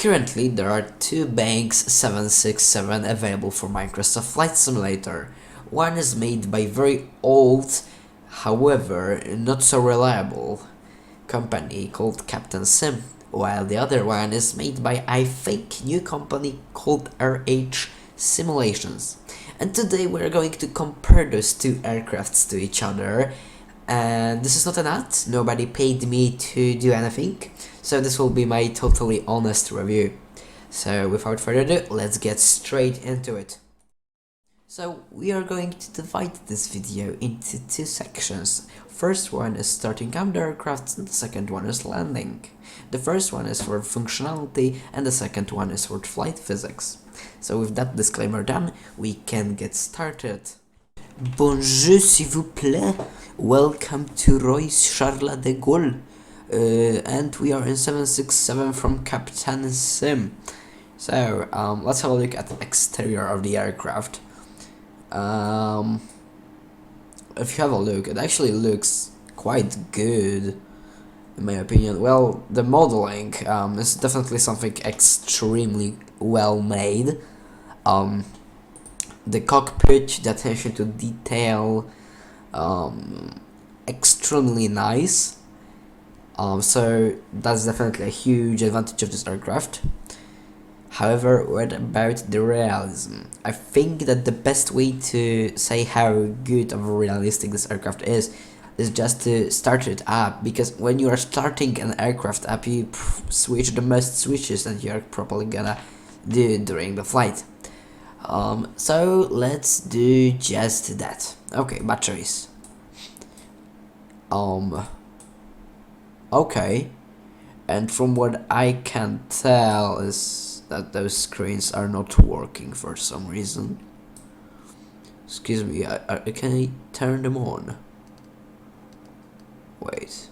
Currently, there are two Banks 767 available for Microsoft Flight Simulator. One is made by very old, however not so reliable company called Captain Sim, while the other one is made by, I think, new company called RH Simulations. And today we're going to compare those two aircrafts to each other. And this is not an ad, nobody paid me to do anything, so this will be my totally honest review. So without further ado, let's get straight into it. So we are going to divide this video into two sections. First one is starting up the aircraft and the second one is landing. The first one is for functionality and the second one is for flight physics. So with that disclaimer done, we can get started. Bonjour s'il vous plaît, welcome to Royce Charles de Gaulle, and we are in 767 from Captain Sim. So let's have a look at the exterior of the aircraft. If you have a look, it actually looks quite good in my opinion. Well, the modeling is definitely something extremely well made. The cockpit, the attention to detail, extremely nice. So that's definitely a huge advantage of this aircraft. However, what about the realism? I think that the best way to say how good of realistic this aircraft is just to start it up, because when you are starting an aircraft up, you switch the most switches that you are probably gonna do during the flight. So let's do just that. Okay, batteries. Okay, and from what I can tell is that those screens are not working for some reason. Excuse me, can I turn them on? Wait,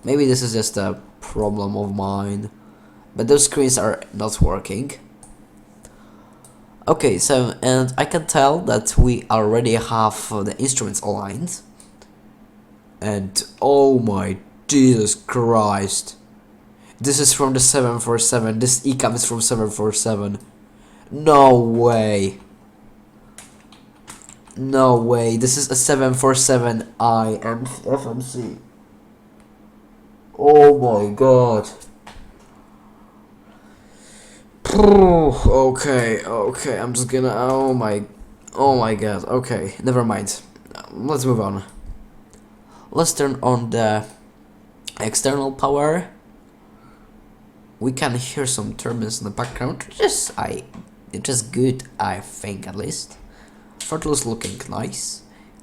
maybe this is just a problem of mine, but those screens are not working. Okay, so, and I can tell that we already have the instruments aligned. And oh my Jesus Christ. This is from the 747. This ECAM is from 747. No way. No way. This is a 747i and FMC. Oh my god. Okay, I'm just gonna, oh my god, okay, never mind. Let's move on. Let's turn on the external power. We can hear some turbines in the background, which is good, I think, at least. Throttles looking nice.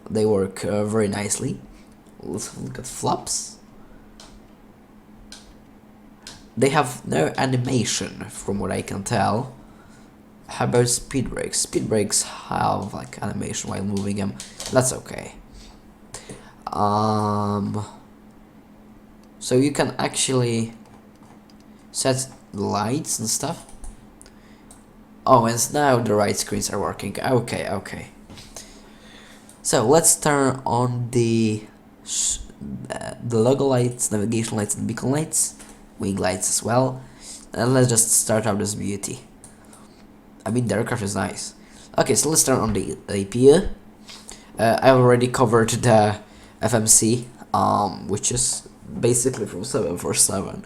They work very nicely. Let's look at flaps. They have no animation from what I can tell. How about speed brakes? Speed brakes have like animation while moving them. That's okay. So you can actually set lights and stuff. Oh, and now the right screens are working. Okay. So let's turn on the logo lights, navigation lights, and beacon lights. Wing lights as well, and let's just start out this beauty. I mean, the aircraft is nice. Okay, so let's turn on the APU. I already covered the FMC, which is basically from 747.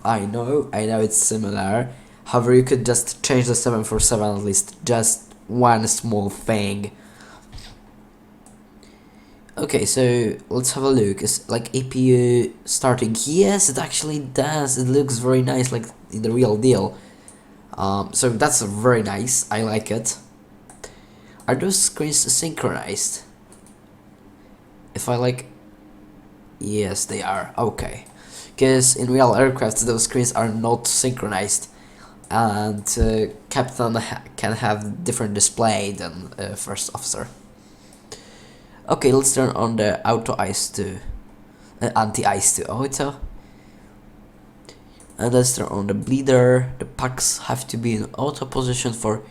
I know it's similar. However, you could just change the 747 at least just one small thing. Okay, so let's have a look. Is like APU starting? Yes, it actually does. It looks very nice, like in the real deal. So that's very nice. I like it. Are those screens synchronized? If I like, yes, they are. Okay, because in real aircraft those screens are not synchronized, and captain can have different display than first officer. Okay, let's turn on the auto ice to anti-ice to auto, and let's turn on the bleeder. The packs have to be in auto position for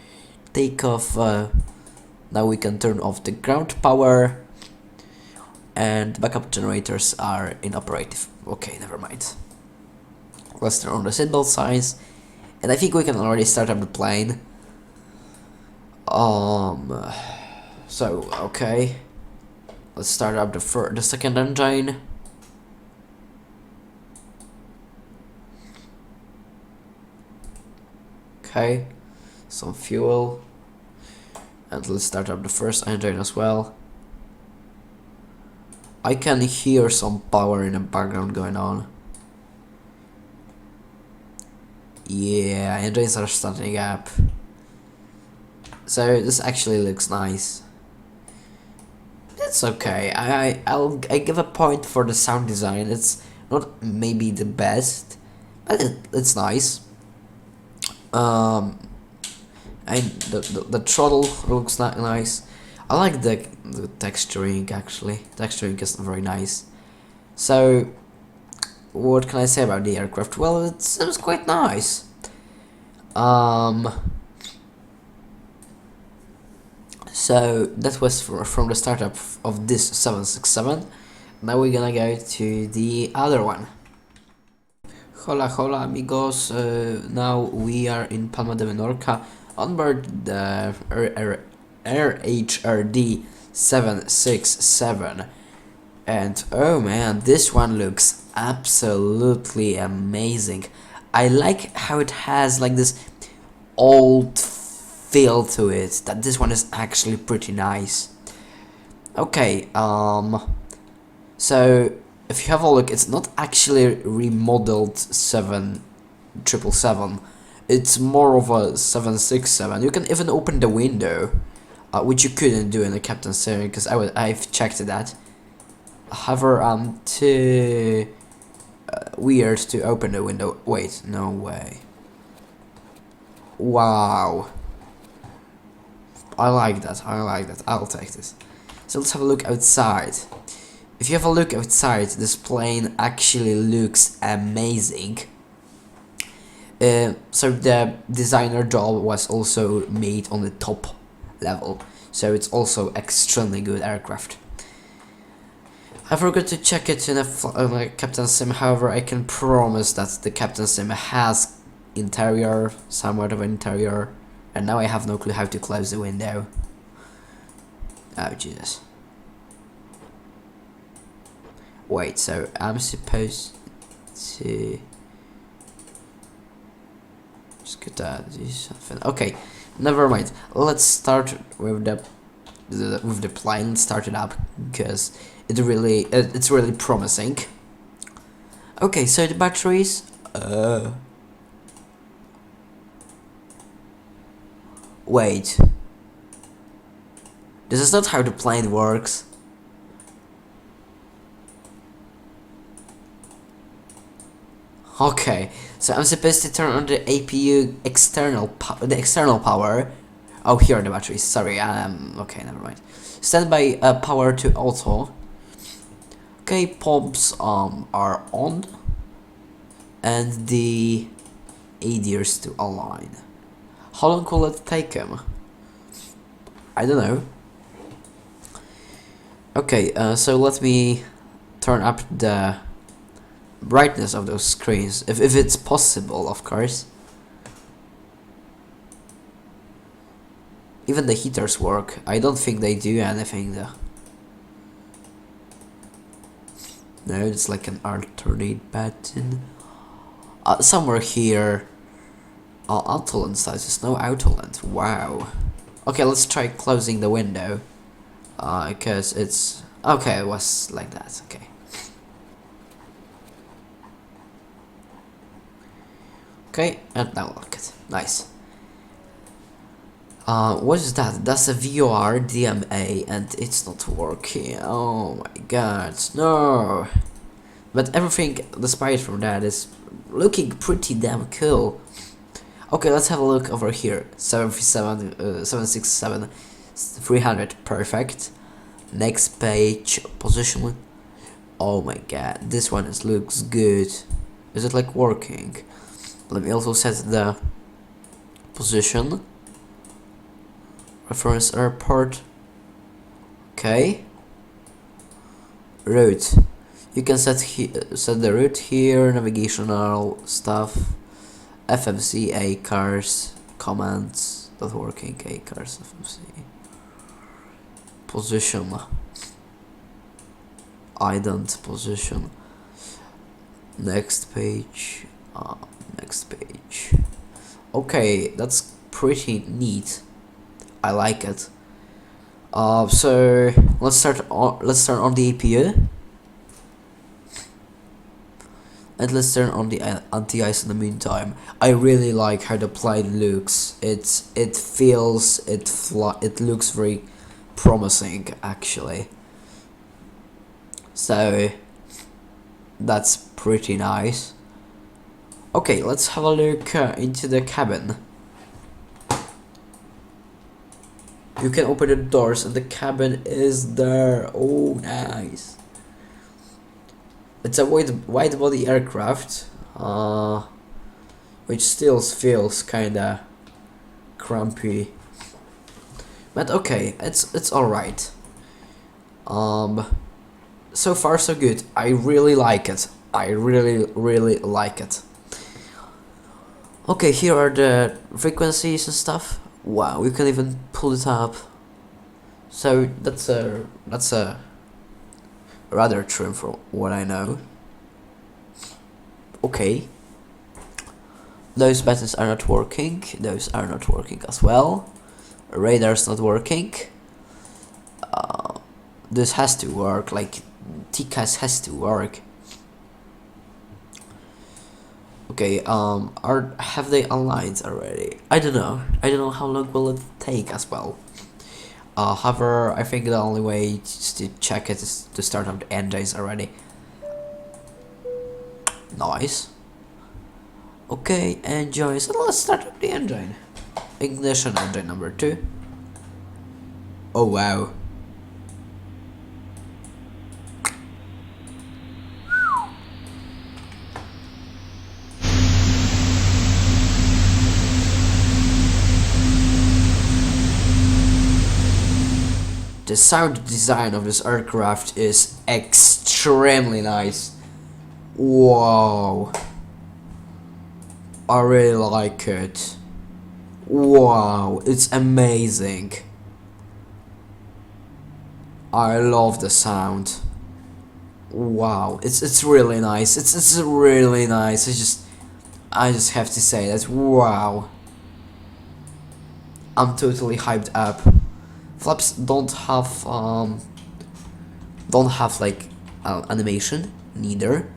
takeoff. Now we can turn off the ground power, and backup generators are inoperative. Okay, never mind. Let's turn on the seatbelt signs, and I think we can already start up the plane. So okay, let's start up the second engine. Okay, some fuel, and let's start up the first engine as well. I can hear some power in the background going on. Yeah, engines are starting up. So this actually looks nice. It's okay. I give a point for the sound design. It's not maybe the best, but it's nice. And the throttle looks nice. I like the texturing actually. Texturing is very nice. So what can I say about the aircraft? Well, it seems quite nice. So that was from the startup of this 767. Now we're gonna go to the other one. Hola, hola, amigos. Now we are in Palma de Menorca on board the RHRD 767. And oh man, this one looks absolutely amazing. I like how it has like this old feel to it. That this one is actually pretty nice. Okay, so if you have a look, it's not actually remodeled 777. It's more of a 767. You can even open the window, which you couldn't do in the Captain Sim because I've checked that. However, too weird to open the window. Wait, no way. Wow. I like that. I'll take this. So let's have a look outside. If you have a look outside, this plane actually looks amazing. So the designer job was also made on the top level. So it's also extremely good aircraft. I forgot to check it in a Captain Sim, however I can promise that the Captain Sim has interior, somewhat of interior, and now I have no clue how to close the window. Oh Jesus. Wait, so I'm supposed to just get that, do something. Okay, never mind. Let's start with the plane. Start it up because it's really promising. Okay, so the batteries. Wait. This is not how the plane works. Okay, so I'm supposed to turn on the APU external power. Oh, here are the batteries. Sorry, okay, never mind. Standby power to auto. Okay, pumps are on, and the ADRs to align. How long will it take him? I don't know. Okay, so let me turn up the brightness of those screens, if it's possible, of course. Even the heaters work. I don't think they do anything though. No, it's like an alternate button. Somewhere here. Auto lens size. There's no auto lens. Wow. Okay, let's try closing the window. Because it's okay. It was like that. Okay. Okay, and now look it. Nice. What is that? That's a VOR DMA and it's not working. Oh my god, no. But everything, despite from that, is looking pretty damn cool. Okay, let's have a look over here. 767, 300, perfect. Next page, position. Oh my god, this one looks good. Is it like working? Let me also set the position. Reference airport. Okay. Route. You can set the route here, navigational stuff, FMC, A cars, commands, not working, A cars, FMC, position, ident, position, next page, next page. Okay, that's pretty neat. I like it. So let's start on the APU. And let's turn on the anti-ice in the meantime. I really like how the plane looks. It looks very promising actually. So that's pretty nice. Okay, let's have a look into the cabin. You can open the doors and the cabin is there. Oh, nice. It's a wide body aircraft, which still feels kinda crampy, but okay, it's all right. So far so good. I really like it. I really like it. Okay, here are the frequencies and stuff. Wow, you can even pull it up. So that's a rather trim from what I know. Okay. Those buttons are not working. Those are not working as well. Radar's not working. This has to work. Like TCAS has to work. Okay. Have they aligned already? I don't know. I don't know how long will it take as well. However, I think the only way to check it is to start up the engines already. Nice. Okay, engines. So let's start up the engine. Ignition engine number 2. Oh wow. The sound design of this aircraft is extremely nice. Wow. I really like it. Wow, it's amazing. I love the sound. Wow, it's really nice. It's really nice. I just have to say that. Wow. I'm totally hyped up. Flaps don't have like animation neither,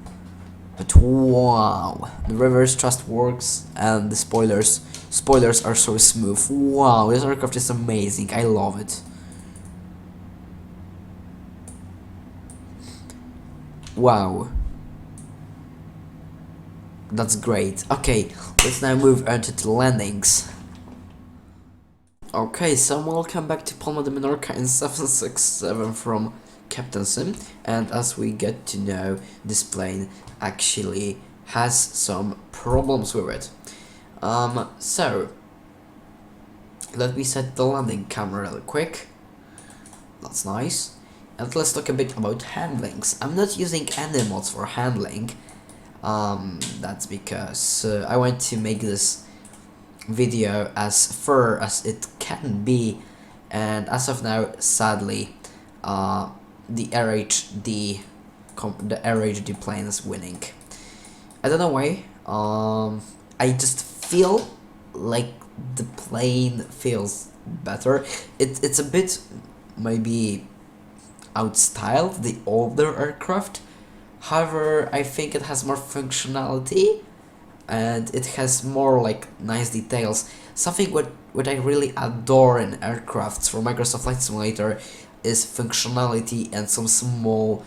but wow, the reverse thrust works and the spoilers are so smooth. Wow, this aircraft is amazing. I love it. Wow, that's great. Okay, let's now move on to the landings. Okay, so welcome back to Palma de Menorca in 767 from Captain Sim, and as we get to know, this plane actually has some problems with it. So let me set the landing camera real quick. That's nice. And let's talk a bit about handlings. I'm not using any mods for handling. That's because I want to make this video as fair as it can be, and as of now, sadly, the RHD plane is winning. I don't know why. I just feel like the plane feels better. It's a bit maybe outstyled the older aircraft. However, I think it has more functionality and it has more like nice details. Something what I really adore in aircrafts for Microsoft Flight Simulator is functionality and some small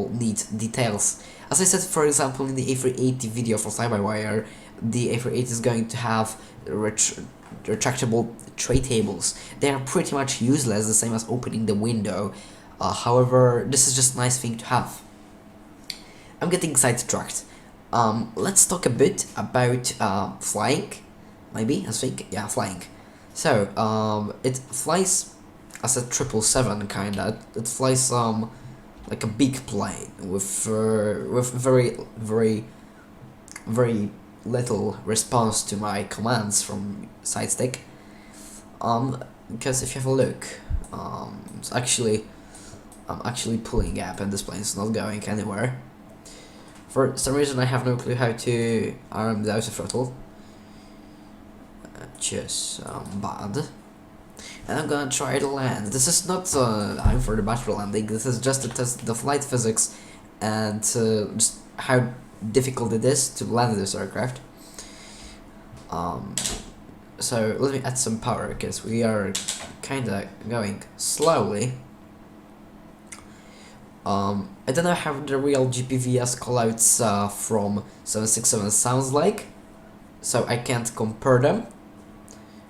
neat details. As I said, for example, in the A380 video for Fly-by-Wire, the A380 is going to have retractable tray tables. They are pretty much useless, the same as opening the window. However, this is just a nice thing to have. I'm getting sidetracked. Let's talk a bit about flying. Maybe, I think, yeah, flying. So, it flies as a 777 kinda. It flies like a big plane with very little response to my commands from side stick. Because if you have a look, it's actually I'm actually pulling up and this plane is not going anywhere. For some reason I have no clue how to arm the auto throttle. Just bad. And I'm gonna try to land. This is not I'm for the battle landing. This is just to test the flight physics and just how difficult it is to land this aircraft. So let me add some power because we are kinda going slowly. I don't know how the real GPVS callouts from 767 sounds like, so I can't compare them.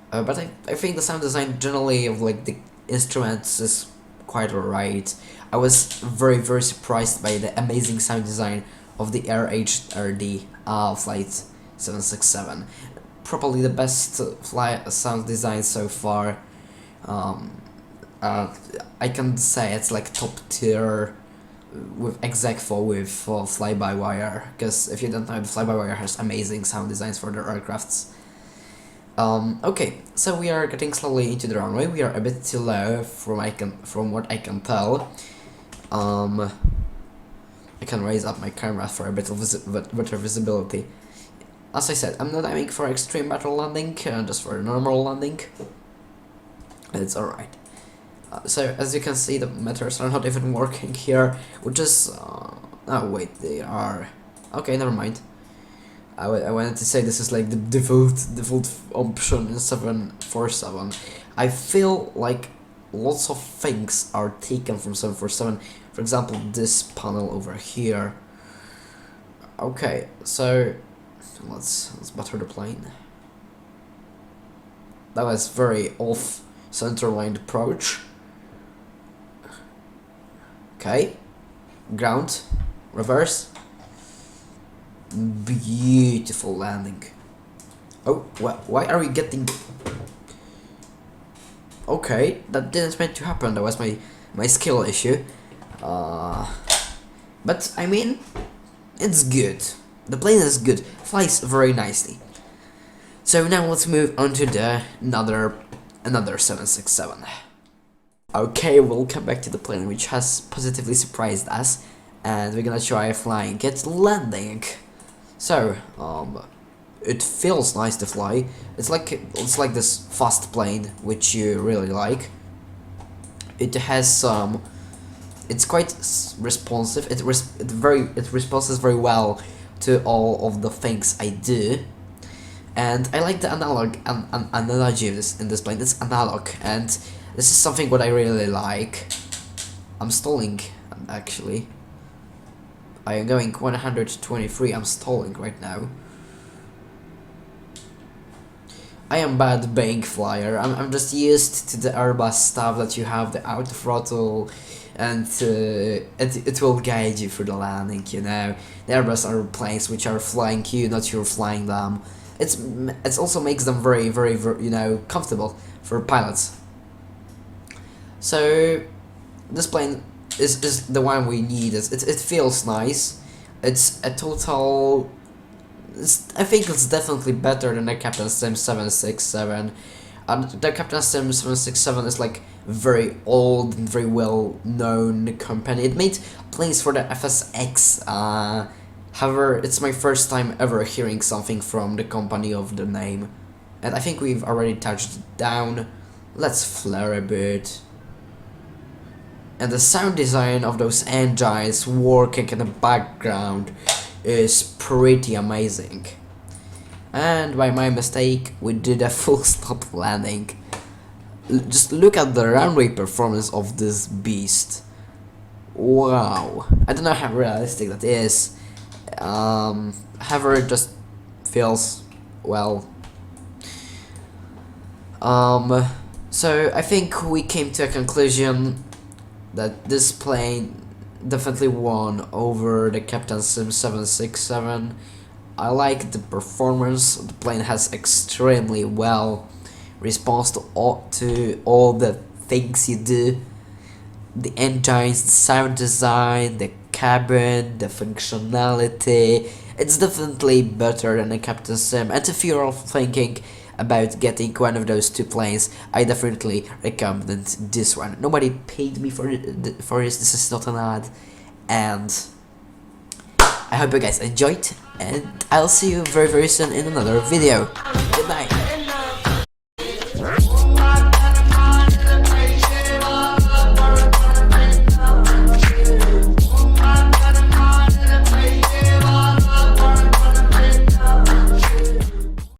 But I think the sound design generally of like the instruments is quite alright. I was very surprised by the amazing sound design of the RHRD flight 767. Probably the best flight sound design so far. I can say it's like top tier with exec with fly-by-wire, because if you don't know, the fly-by-wire has amazing sound designs for their aircrafts. Okay, so we are getting slowly into the runway. We are a bit too low from what I can tell. I can raise up my camera for a bit of better visibility. As I said, I'm not aiming for extreme battle landing, just for a normal landing. It's alright. So as you can see, the meters are not even working here, which is oh wait, they are. Okay, never mind. I wanted to say this is like the default option in 747. I feel like lots of things are taken from 747. For example, this panel over here. Okay, so let's butter the plane. That was very off center line approach. Okay, ground, reverse. Beautiful landing. Oh, why are we getting? Okay, that didn't meant to happen. That was my skill issue. But I mean, it's good. The plane is good. Flies very nicely. So now let's move on to the another 767. Okay, welcome back to the plane, which has positively surprised us, and we're gonna try flying it, landing. So, it feels nice to fly. It's like this fast plane, which you really like. It has it's quite responsive. It responds very well to all of the things I do. And I like the analogy in this plane. It's analog, and this is something what I really like. I'm stalling, actually. I am going 123, I'm stalling right now. I am bad bank flyer. I'm just used to the Airbus stuff that you have the auto throttle, and it will guide you through the landing, you know. The Airbus are planes which are flying you, not you flying them. It also makes them very, you know, comfortable for pilots. So this plane is the one we need. It feels nice. It's a total. I think it's definitely better than the Captain Sim 767. The Captain Sim 767 is like very old and very well known company. It made planes for the FSX. However, it's my first time ever hearing something from the company of the name, and I think we've already touched it down. Let's flare a bit. And the sound design of those engines working in the background is pretty amazing. And by my mistake, we did a full stop landing. Just look at the runway performance of this beast. Wow. I don't know how realistic that is. However, it just feels well. So I think we came to a conclusion that this plane definitely won over the Captain Sim 767. I like the performance. The plane has extremely well response to all the things you do. the engines, the sound design, the cabin, the functionality. It's definitely better than a Captain Sim. And if you're thinking about getting one of those two planes, I definitely recommend this one. Nobody paid me for this. This is not an ad, and I hope you guys enjoyed. And I'll see you very soon in another video. Goodbye.